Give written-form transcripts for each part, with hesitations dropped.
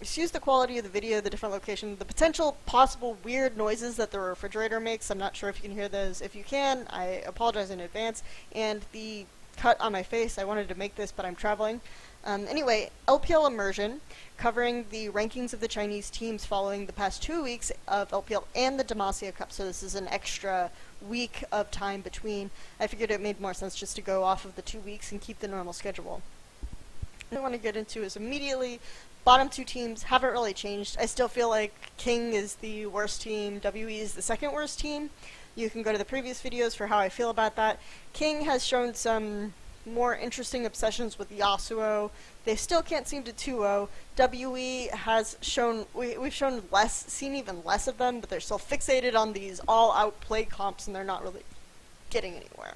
excuse the quality of the video, the different location, the potential possible weird noises that the refrigerator makes. I'm not sure if you can hear those. If you can, I apologize in advance. And the cut on my face, I wanted to make this, but I'm traveling. Anyway, LPL Immersion, covering the rankings of the Chinese teams following the past 2 weeks of LPL and the Demacia Cup, so this is an extra week of time between. I figured it made more sense just to go off of the 2 weeks and keep the normal schedule. What I want to get into is immediately, bottom two teams haven't really changed. I still feel like King is the worst team, WE is the second worst team. You can go to the previous videos for how I feel about that. King has shown some more interesting obsessions with Yasuo. They still can't seem to 2-0. WE has shown, we've shown less, seen even less of them, but they're still fixated on these all-out play comps and they're not really getting anywhere.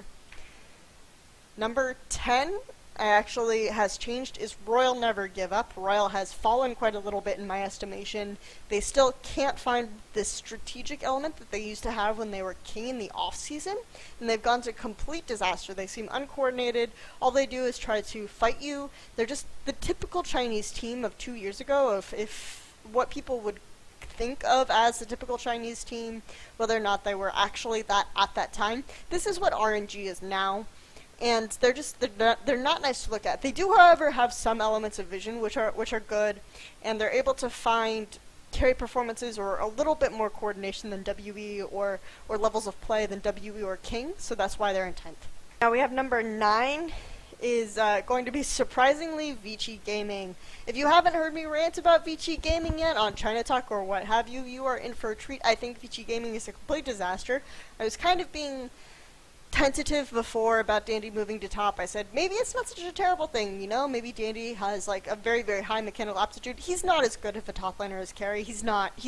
Number 10 actually has changed is Royal Never Give Up. Royal has fallen quite a little bit in my estimation. They still can't find this strategic element that they used to have when they were king in the off-season, and they've gone to complete disaster. They seem uncoordinated. All they do is try to fight you. They're just the typical Chinese team of 2 years ago, if what people would think of as the typical Chinese team, whether or not they were actually that at that time. This is what RNG is now. And they're not nice to look at. They do, however, have some elements of vision which are good, and they're able to find carry performances or a little bit more coordination than WE or levels of play than WE or King, so that's why they're in 10th. Now we have number 9 is going to be surprisingly Vici Gaming. If you haven't heard me rant about Vici Gaming yet on China Talk or what have you, you are in for a treat. I think Vici Gaming is a complete disaster. I was kind of being tentative before about Dandy moving to top. I said maybe it's not such a terrible thing, you know, maybe Dandy has like a very, very high mechanical aptitude. He's not as good of a top laner as Carry. He's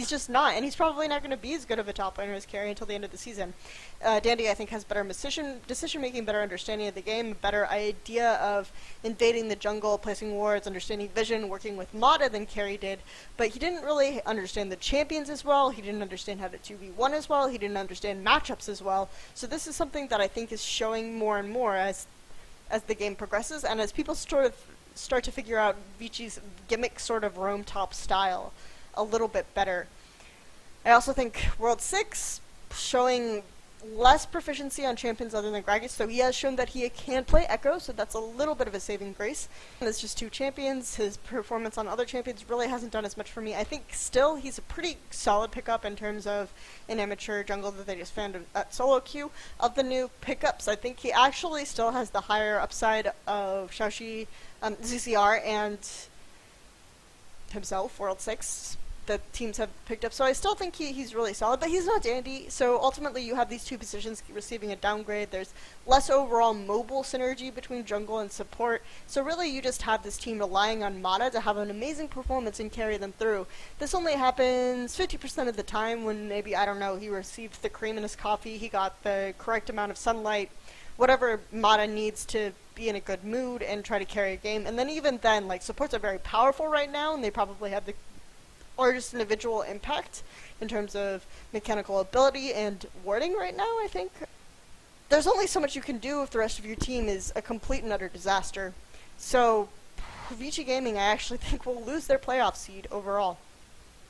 just not, and he's probably not going to be as good of a top laner as Carry until the end of the season. Dandy, I think, has better decision making, better understanding of the game, better idea of invading the jungle, placing wards, understanding vision, working with Mata than Carry did, but he didn't really understand the champions as well. He didn't understand how to 2v1 as well. He didn't understand matchups as well. So this is something that I think is showing more and more as the game progresses, and as people start to figure out Vici's gimmick sort of roam top style a little bit better. I also think World 6 showing less proficiency on champions other than Gragas, so he has shown that he can play Echo, so that's a little bit of a saving grace. And it's just 2 champions. His performance on other champions really hasn't done as much for me. I think still he's a pretty solid pickup in terms of an amateur jungle that they just found at solo queue. Of the new pickups, I think he actually still has the higher upside of Xiaoxi, ZCR, and himself, World 6. The teams have picked up, so I still think he's really solid, but he's not Dandy, so ultimately you have these 2 positions receiving a downgrade. There's less overall mobile synergy between jungle and support, so really you just have this team relying on Mata to have an amazing performance and carry them through. This only happens 50% of the time when maybe, I don't know, he received the cream in his coffee, he got the correct amount of sunlight, whatever Mata needs to be in a good mood and try to carry a game. And then even then, like, supports are very powerful right now, and they probably have the largest individual impact in terms of mechanical ability and warding right now, I think. There's only so much you can do if the rest of your team is a complete and utter disaster. So, Vici Gaming, I actually think, will lose their playoff seed overall.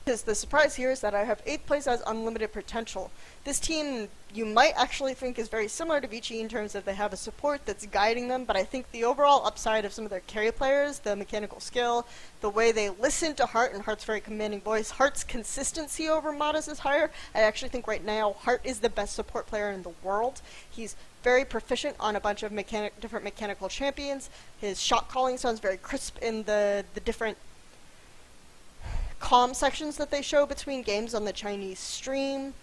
Because the surprise here is that I have 8th place as unlimited potential. This team, you might actually think, is very similar to Vici in terms of they have a support that's guiding them, but I think the overall upside of some of their carry players, the mechanical skill, the way they listen to Heart, and Heart's very commanding voice, Heart's consistency over Mata's is higher. I actually think right now Heart is the best support player in the world. He's very proficient on a bunch of different mechanical champions. His shot calling sounds very crisp in the different comm sections that they show between games on the Chinese stream.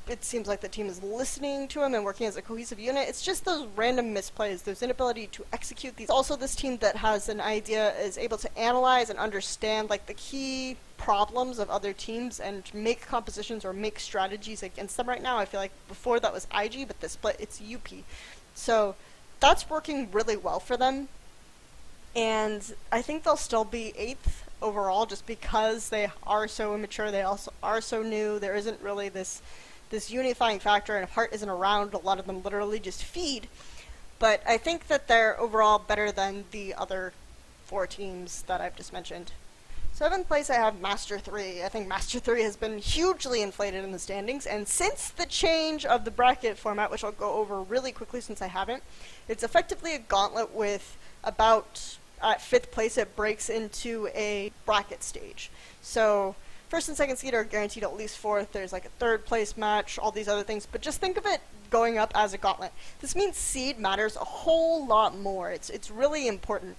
It seems like the team is listening to him and working as a cohesive unit. It's just those random misplays, those inability to execute these. Also, this team that has an idea is able to analyze and understand like the key problems of other teams and make compositions or make strategies against them right now. I feel like before that was IG, but this split it's UP. So that's working really well for them. And I think they'll still be 8th overall just because they are so immature, they also are so new. There isn't really this unifying factor, and if Heart isn't around, a lot of them literally just feed. But I think that they're overall better than the other 4 teams that I've just mentioned. 7th place I have Master 3. I think Master 3 has been hugely inflated in the standings, and since the change of the bracket format, which I'll go over really quickly since I haven't, it's effectively a gauntlet with about, at 5th place it breaks into a bracket stage. So, 1st and 2nd seed are guaranteed at least 4th, there's like a 3rd place match, all these other things, but just think of it going up as a gauntlet. This means seed matters a whole lot more, it's really important.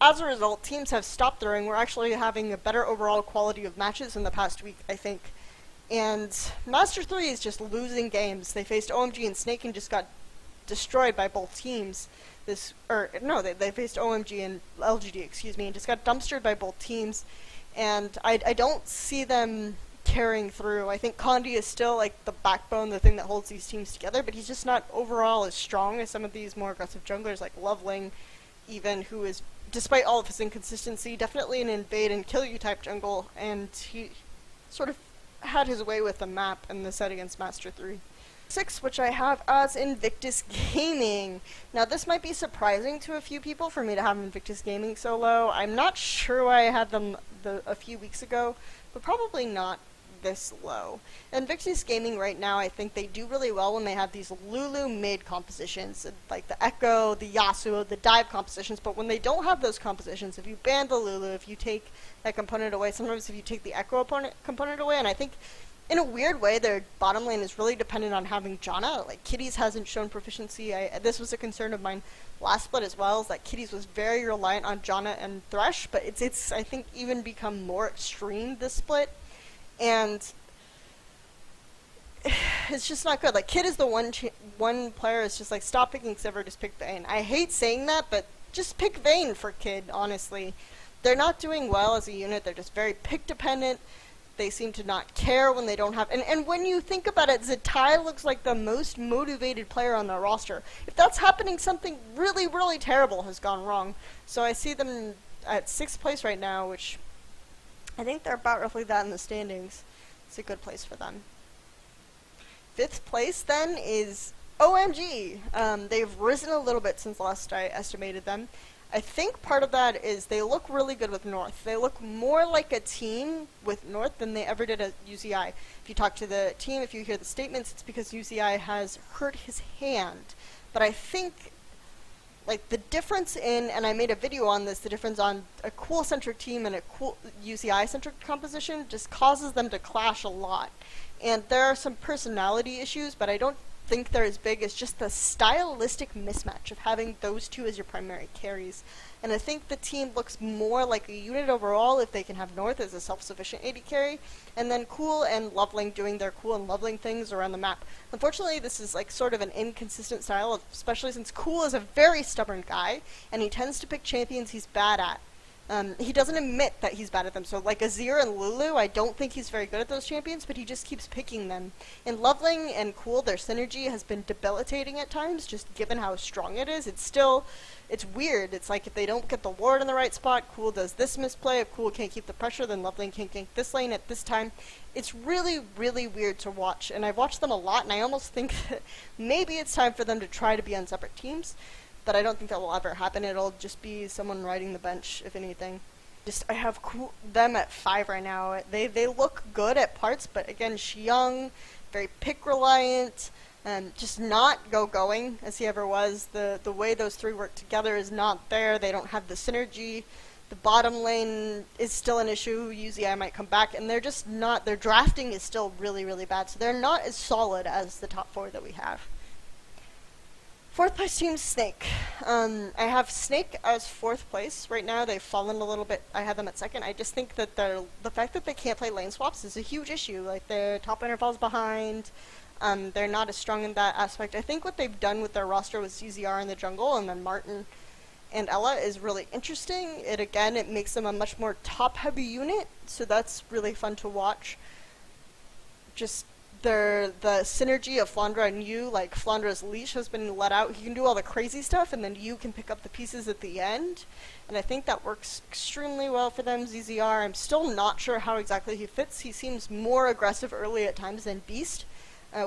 As a result, teams have stopped throwing. We're actually having a better overall quality of matches in the past week, I think. And Master 3 is just losing games. They faced OMG and Snake and just got destroyed by both teams. They faced OMG and LGD, and just got dumpstered by both teams. And I don't see them carrying through. I think Condi is still like the backbone, the thing that holds these teams together, but he's just not overall as strong as some of these more aggressive junglers like Loveling, even, who is, despite all of his inconsistency, definitely an invade and kill you type jungle, and he sort of had his way with the map in the set against Master 3. 6, which I have as Invictus Gaming. Now this might be surprising to a few people for me to have Invictus Gaming so low. I'm not sure why I had them a few weeks ago, but probably not this low. Invictus Gaming right now, I think they do really well when they have these Lulu mid compositions, like the Echo, the Yasuo, the dive compositions, but when they don't have those compositions, if you ban the Lulu, if you take that component away, sometimes if you take the Echo component away, and I think in a weird way their bottom lane is really dependent on having Janna. Like Kitties hasn't shown proficiency. This was a concern of mine last split as well, is that Kitties was very reliant on Janna and Thresh, but it's I think even become more extreme this split. And it's just not good. Like, Kid is the one player is just like, stop picking Sivir, just pick Vayne. I hate saying that, but just pick Vayne for Kid, honestly. They're not doing well as a unit. They're just very pick dependent. They seem to not care when they don't have... And when you think about it, Zatai looks like the most motivated player on the roster. If that's happening, something really, really terrible has gone wrong. So I see them at 6th place right now, which... I think they're about roughly that in the standings. It's a good place for them. 5th place, then, is OMG. They've risen a little bit since last I estimated them. I think part of that is they look really good with North. They look more like a team with North than they ever did at UZI. If you talk to the team, if you hear the statements, it's because UZI has hurt his hand. But I think... like, the difference in, and I made a video on this, the difference on a cool-centric team and a cool UCI-centric composition just causes them to clash a lot. And there are some personality issues, but I don't think they're as big as just the stylistic mismatch of having those two as your primary carries. And I think the team looks more like a unit overall if they can have North as a self-sufficient AD carry, and then Cool and Loveling doing their Cool and Loveling things around the map. Unfortunately, this is like sort of an inconsistent style, especially since Cool is a very stubborn guy, and he tends to pick champions he's bad at. He doesn't admit that he's bad at them, so like Azir and Lulu, I don't think he's very good at those champions, but he just keeps picking them. In Loveling and Cool, their synergy has been debilitating at times, just given how strong it is. It's weird. It's like if they don't get the ward in the right spot, Cool does this misplay. If Cool can't keep the pressure, then Loveling can't gank this lane at this time. It's really, really weird to watch, and I've watched them a lot, and I almost think that maybe it's time for them to try to be on separate teams. But I don't think that will ever happen. It'll just be someone riding the bench, if anything. I have them at 5 right now. They look good at parts, but again, Xiang, very pick reliant, just not going as he ever was. The way those three work together is not there. They don't have the synergy. The bottom lane is still an issue. UZI might come back, and they're just not. Their drafting is still really, really bad. So they're not as solid as the top 4 that we have. 4th place team, Snake. I have Snake as 4th place. Right now, they've fallen a little bit. I have them at 2nd. I just think that the fact that they can't play lane swaps is a huge issue. Like, their top laner falls behind. They're not as strong in that aspect. I think what they've done with their roster with CZR in the jungle, and then Martin and Ella is really interesting. It makes them a much more top-heavy unit, so that's really fun to watch. Just... the synergy of Flandra and Yu, like Flandra's leash has been let out. He can do all the crazy stuff, and then Yu can pick up the pieces at the end. And I think that works extremely well for them. ZZR, I'm still not sure how exactly he fits. He seems more aggressive early at times than Beast.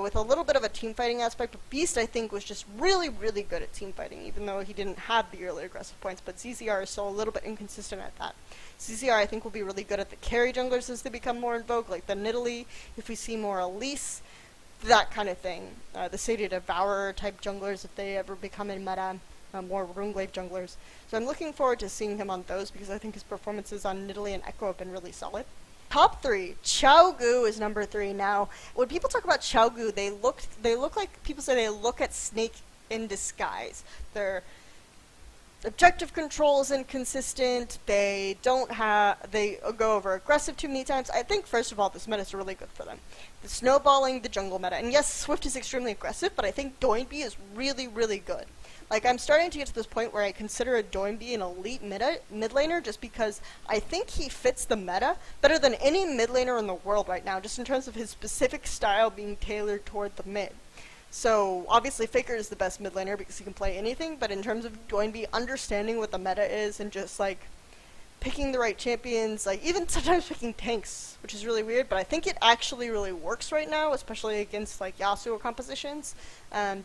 with a little bit of a team fighting aspect. Beast, I think, was just really, really good at team fighting, even though he didn't have the early aggressive points, but ZZR is still a little bit inconsistent at that. ZZR, I think, will be really good at the carry junglers as they become more in vogue, like the Nidalee, if we see more Elise, that kind of thing. The Sadia Devourer type junglers, if they ever become in meta, more Runeglaive junglers. So I'm looking forward to seeing him on those, because I think his performances on Nidalee and Echo have been really solid. Top 3, Qiao Gu is number 3 now. When people talk about Qiao Gu, they look like, people say they look at Snake in disguise. Their objective control is inconsistent, they go over aggressive too many times. I think, first of all, this meta is really good for them. The snowballing the jungle meta, and yes, Swift is extremely aggressive, but I think Doinby is really, really good. Like, I'm starting to get to this point where I consider a Doinby an elite mid laner, just because I think he fits the meta better than any mid laner in the world right now, just in terms of his specific style being tailored toward the mid. So, obviously Faker is the best mid laner because he can play anything, but in terms of Doinby understanding what the meta is and just, like, picking the right champions, like, even sometimes picking tanks, which is really weird, but I think it actually really works right now, especially against, like, Yasuo compositions,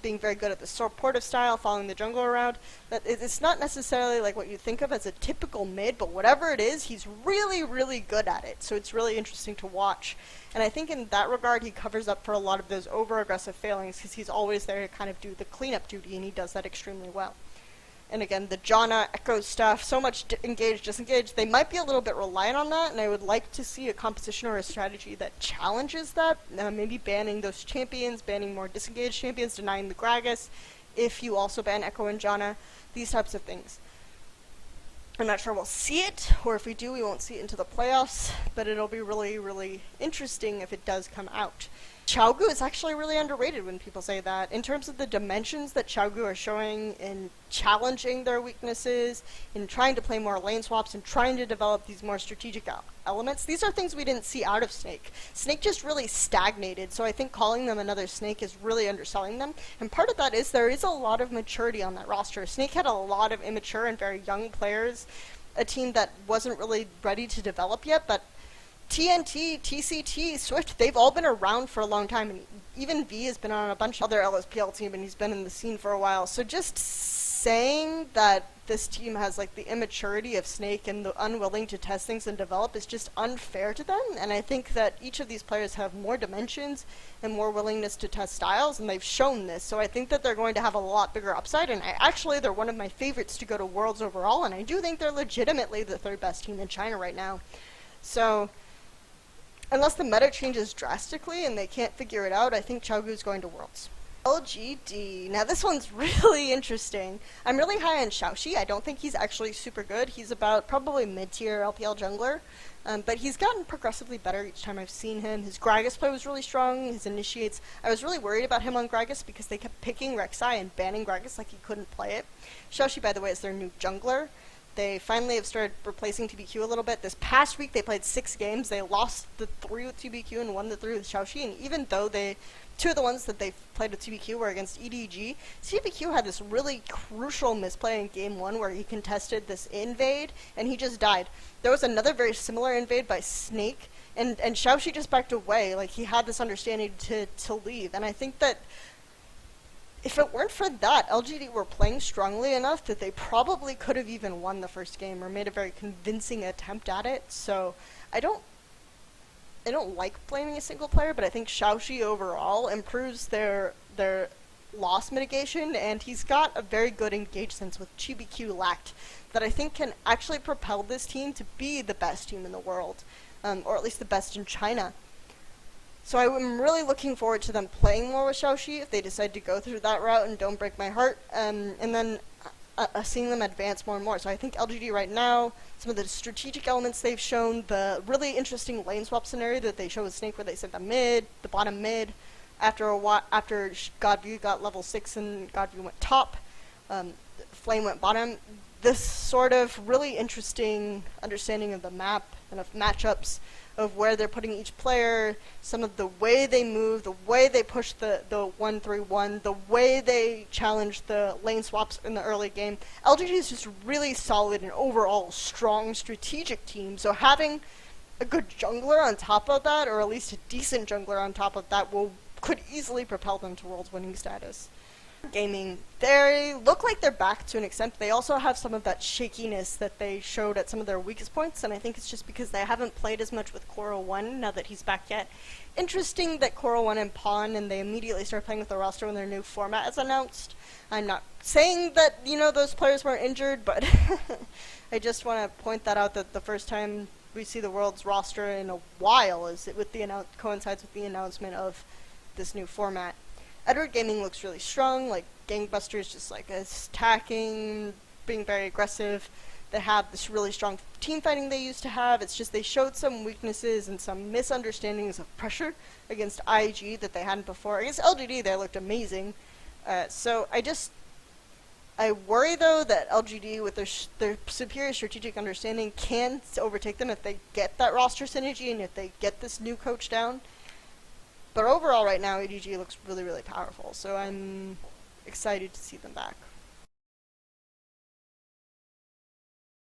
being very good at the supportive style, following the jungle around. That it's not necessarily like what you think of as a typical mid, but whatever it is, he's really, really good at it, so it's really interesting to watch. And I think in that regard, he covers up for a lot of those over-aggressive failings, because he's always there to kind of do the cleanup duty, and he does that extremely well. And again, the Janna, Echo stuff, so much engage, disengage, they might be a little bit reliant on that, and I would like to see a composition or a strategy that challenges that, maybe banning those champions, banning more disengaged champions, denying the Gragas, if you also ban Echo and Janna, these types of things. I'm not sure we'll see it, or if we do, we won't see it into the playoffs, but it'll be really, really interesting if it does come out. Qiao Gu is actually really underrated when people say that. In terms of the dimensions that Qiao Gu are showing in challenging their weaknesses, in trying to play more lane swaps, and trying to develop these more strategic elements, these are things we didn't see out of Snake. Snake just really stagnated, so I think calling them another Snake is really underselling them. And part of that is there is a lot of maturity on that roster. Snake had a lot of immature and very young players, a team that wasn't really ready to develop yet, but TNT, TCT, Swift, they've all been around for a long time, and even V has been on a bunch of other LSPL teams, and he's been in the scene for a while. So just saying that this team has, like, the immaturity of Snake and the unwilling to test things and develop is just unfair to them, and I think that each of these players have more dimensions and more willingness to test styles, and they've shown this, so I think that they're going to have a lot bigger upside, and they're one of my favorites to go to Worlds overall, and I do think they're legitimately the third best team in China right now. So unless the meta changes drastically and they can't figure it out, I think Qiao Gu is going to Worlds. LGD. Now this one's really interesting. I'm really high on Xiaoxi. I don't think he's actually super good. He's about probably mid-tier LPL jungler, but he's gotten progressively better each time I've seen him. His Gragas play was really strong. His initiates, I was really worried about him on Gragas because they kept picking Rek'Sai and banning Gragas like he couldn't play it. Xiaoxi, by the way, is their new jungler. They finally have started replacing TBQ a little bit. This past week, they played 6 games. They lost the 3 with TBQ and won the 3 with Xiaoxi. And even though 2 of the ones that they played with TBQ were against EDG, TBQ had this really crucial misplay in Game 1 where he contested this invade, and he just died. There was another very similar invade by Snake, and Xiaoxi just backed away. Like, he had this understanding to leave. And I think that if it weren't for that, LGD were playing strongly enough that they probably could have even won the first game or made a very convincing attempt at it. So I don't like blaming a single player, but I think Xiaoxi overall improves their loss mitigation, and he's got a very good engage sense with TBQ lacked that I think can actually propel this team to be the best team in the world, or at least the best in China. So I'm really looking forward to them playing more with Xiaoxi if they decide to go through that route and don't break my heart, and then seeing them advance more and more. So I think LGD right now, some of the strategic elements they've shown, the really interesting lane swap scenario that they show with Snake where they sent the bottom mid, after a while, after Godview got level 6 and Godview went top, Flame went bottom. This sort of really interesting understanding of the map and of matchups, of where they're putting each player, some of the way they move, the way they push the 1-3-1, the way they challenge the lane swaps in the early game. LGD is just really solid and overall strong strategic team, so having a good jungler on top of that, or at least a decent jungler on top of that, will could easily propel them to Worlds winning status. Gaming, they look like they're back to an extent. They also have some of that shakiness that they showed at some of their weakest points, and I think it's just because they haven't played as much with Koro 1 now that he's back yet. Interesting that Koro 1 and Pawn, and they immediately start playing with the roster when their new format is announced. I'm not saying that, you know, those players weren't injured, but I just want to point that out, that the first time we see the World's roster in a while is with the coincides with the announcement of this new format. Edward Gaming looks really strong, like gangbusters, just like attacking, being very aggressive. They have this really strong team fighting they used to have. It's just they showed some weaknesses and some misunderstandings of pressure against IG that they hadn't before. Against LGD, they looked amazing. So I worry though that LGD, with their superior strategic understanding, can overtake them if they get that roster synergy and if they get this new coach down. But overall, right now, ADG looks really, really powerful, so I'm excited to see them back.